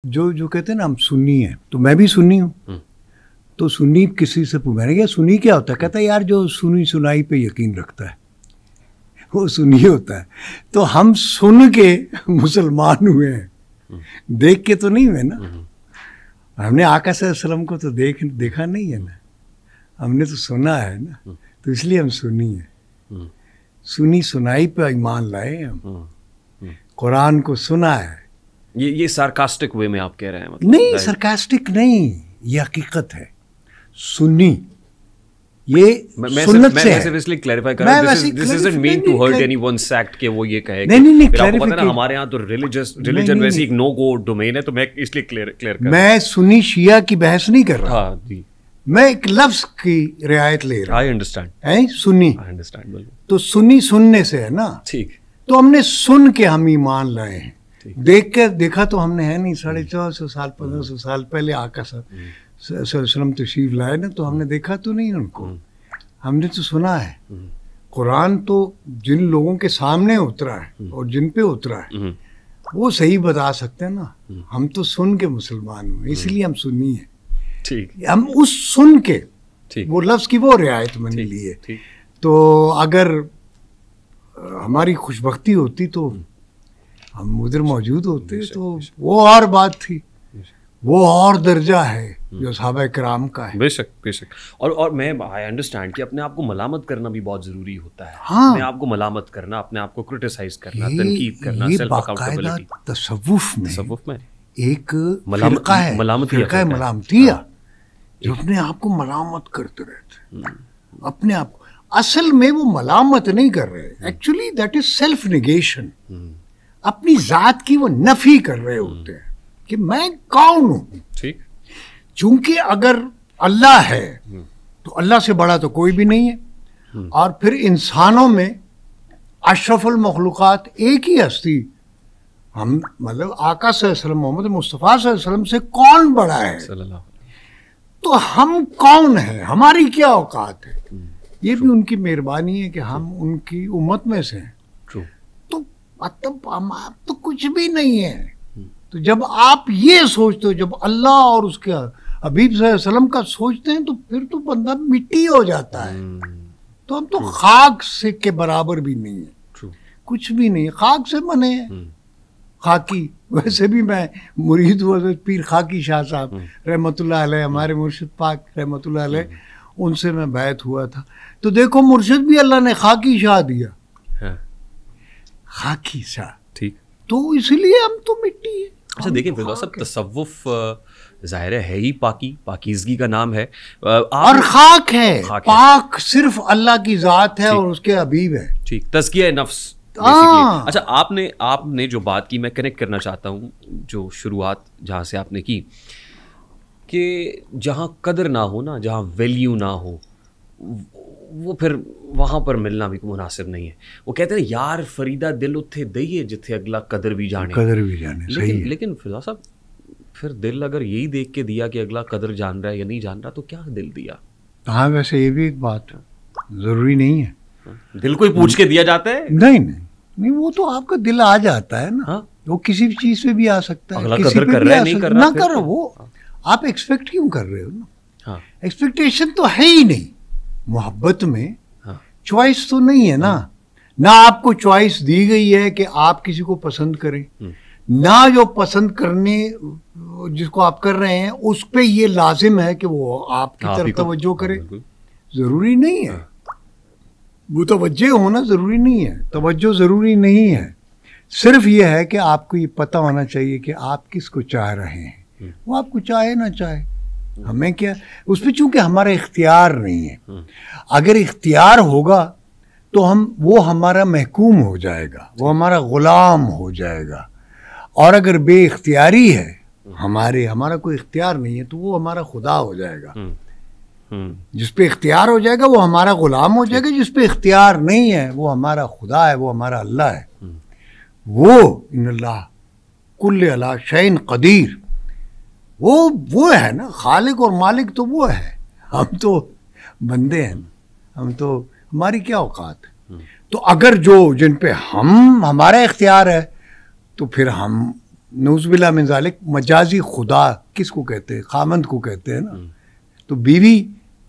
جو کہتے ہیں نا ہم سنی ہیں، تو میں بھی سنی ہوں. تو سنی کسی سے میں نے کہا سنی کیا ہوتا ہے؟ کہتا ہے یار جو سنی سنائی پہ یقین رکھتا ہے وہ سنی ہوتا ہے. تو ہم سن کے مسلمان ہوئے ہیں، دیکھ کے تو نہیں ہوئے نا. ہم نے آقا صلی اللہ علیہ وسلم کو تو دیکھا نہیں ہے نا، ہم نے تو سنا ہے نا. تو اس لیے ہم سنی ہیں، سنی سنائی پہ ایمان لائے ہم. قرآن کو سنا ہے. یہ سارکاسٹک وے میں آپ کہہ رہے ہیں؟ مطلب نہیں، سرکاسٹک نہیں، یہ حقیقت ہے. سنی یہ سنت سے ہے. میں اس لیے کلیریفائی کر رہا ہوں، this isn't mean to hurt anyone's act کہ وہ یہ کہے کہ آپ کو پتہ ہے نا ہمارے ہاں تو ریلیجن ویسے ایک نو گو ڈومین ہے، تو میں اس لیے کلیئر کر رہا ہوں. میں سنی شیعہ کی بحث نہیں کر رہا. ہاں جی، میں ایک لفظ کی رعایت لے رہا ہوں. I understand. سنی تو سنی سننے سے ہے نا. ٹھیک. تو ہم نے سن کے ہم ایمان لائے ہیں. دیکھ کے دیکھا تو ہم نے ہے نہیں. 1450 سال 1500 سال پہلے آقا صلی اللہ علیہ وسلم تشریف لائے نا، تو ہم نے دیکھا تو نہیں ان کو، ہم نے تو سنا ہے. قرآن تو جن لوگوں کے سامنے اترا ہے اور جن پہ اترا ہے وہ صحیح بتا سکتے ہیں نا. ہم تو سن کے مسلمان ہوئے، اس لیے ہم سنی ہیں. ٹھیک. ہم اس سن کے وہ لفظ کی وہ رعایت میں نے لی ہے. تو اگر ہماری خوش بختی ہوتی تو ہم ادھر موجود ہوتے تو وہ اور بات تھی، وہ اور درجہ ہے جو صحابہ کرام کا ہے. بے شک بے شک. اور میں آئی انڈرسٹینڈ کہ اپنے آپ کو ملامت کرنا بھی بہت ضروری ہوتا ہے. اپنے آپ کو ملامت کرنا، اپنے آپ کو کرٹیسائز کرنا، تنقید کرنا، سیلف اکاؤنٹیبلٹی. تصوف میں ایک فرقہ ہے، فرقہ ملامتیہ، جو اپنے آپ کو ملامت کرتے رہتے ہیں. اپنے آپ کو اصل میں وہ ملامت نہیں کر رہے، actually that is self negation. اپنی ذات کی وہ نفی کر رہے ہوتے ہیں کہ میں کون ہوں. ٹھیک. چونکہ اگر اللہ ہے تو اللہ سے بڑا تو کوئی بھی نہیں ہے. اور پھر انسانوں میں اشرف المخلوقات ایک ہی ہستی، ہم مطلب آقا صلی اللہ علیہ وسلم، محمد مصطفیٰ صلی اللہ علیہ وسلم سے کون بڑا ہے؟ تو ہم کون ہیں؟ ہماری کیا اوقات ہے؟ یہ بھی ان کی مہربانی ہے کہ ہم ان کی امت میں سے ہیں. تو مطلب ہم آپ تو کچھ بھی نہیں ہے. تو جب آپ یہ سوچتے ہو، جب اللہ اور اس کے حبیب صلی اللہ علیہ وسلم کا سوچتے ہیں، تو پھر تو بندہ مٹی ہو جاتا ہے. تو ہم تو خاک سے کے برابر بھی نہیں ہیں، کچھ بھی نہیں. خاک سے بنے ہیں، خاکی. ویسے بھی میں مرید ہوا پیر خاکی شاہ صاحب رحمۃ اللہ علیہ، ہمارے مرشد پاک رحمۃ اللہ علیہ، ان سے میں بیعت ہوا تھا. تو دیکھو مرشد بھی اللہ نے خاکی شاہ دیا، خاکی شاہ. ٹھیک. تو اس لیے ہم تو مٹی ہے. اچھا دیکھیں فضل صاحب، تصوف ظاہر ہے ہی پاکیزگی کا نام ہے، اور خاک ہے. پاک صرف اللہ کی ذات ہے اور اس کے حبیب ہے. ٹھیک. تزکیہ نفس. اچھا آپ نے جو بات کی، میں کنیکٹ کرنا چاہتا ہوں جو شروعات جہاں سے آپ نے کی، کہ جہاں قدر نہ ہو نا، جہاں ویلیو نہ ہو، وہ پھر وہاں پر ملنا بھی مناسب نہیں ہے. وہ کہتے ہیں یار فریدہ دل اتھے دئیے جتھے اگلا قدر بھی جانے. لیکن فضا صاحب پھر دل اگر یہی دیکھ کے دیا کہ اگلا قدر جان رہا ہے یا نہیں جان رہا، تو کیا دل دیا؟ ہاں ویسے یہ بھی ایک بات ضروری نہیں ہے. دل کوئی پوچھ کے دیا جاتا ہے؟ نہیں، وہ تو آپ کا دل آ جاتا ہے نا. وہ کسی بھی چیز پہ بھی آ سکتا ہے. اگلا قدر کر رہا ہے نہیں کر رہا، نہ کرو. وہ آپ ایکسپیکٹ کیوں کر رہے ہو نا؟ ایکسپیکٹیشن تو ہے ہی نہیں. محبت میں چوائس تو نہیں ہے نا. نہ آپ کو چوائس دی گئی ہے کہ آپ کسی کو پسند کریں، نہ جو پسند کرنے جس کو آپ کر رہے ہیں اس پہ یہ لازم ہے کہ وہ آپ کی طرف توجہ کرے. ضروری نہیں ہے وہ توجہ ہونا، ضروری نہیں ہے توجہ، ضروری نہیں ہے. صرف یہ ہے کہ آپ کو یہ پتہ ہونا چاہیے کہ آپ کس کو چاہ رہے ہیں. وہ آپ کو چاہے نہ چاہے، ہمیں کیا اس پہ، چونکہ ہمارا اختیار نہیں ہے. اگر اختیار ہوگا تو وہ ہمارا محکوم ہو جائے گا، وہ ہمارا غلام ہو جائے گا. اور اگر بے اختیاری ہے، ہمارا کوئی اختیار نہیں ہے، تو وہ ہمارا خدا ہو جائے گا. جس پہ اختیار ہو جائے گا وہ ہمارا غلام ہو جائے گا. جس پہ اختیار نہیں ہے وہ ہمارا خدا ہے، وہ ہمارا اللہ ہے. وہ ان اللہ کل علی شیء قدیر، وہ ہے نا خالق اور مالک. تو وہ ہے، ہم تو بندے ہیں، ہم تو ہماری کیا اوقات ہے. تو اگر جن پہ ہمارا اختیار ہے تو پھر ہم نعوذ باللہ من ذالک مجازی خدا کس کو کہتے ہیں؟ خامند کو کہتے ہیں نا. تو بیوی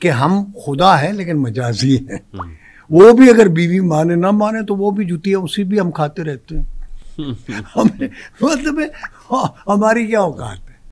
کہ ہم خدا ہے لیکن مجازی ہیں. وہ بھی اگر بیوی مانے نہ مانے تو وہ بھی جوتی ہے, اسی بھی ہم کھاتے رہتے ہیں. مطلب ہماری کیا اوقات ہے.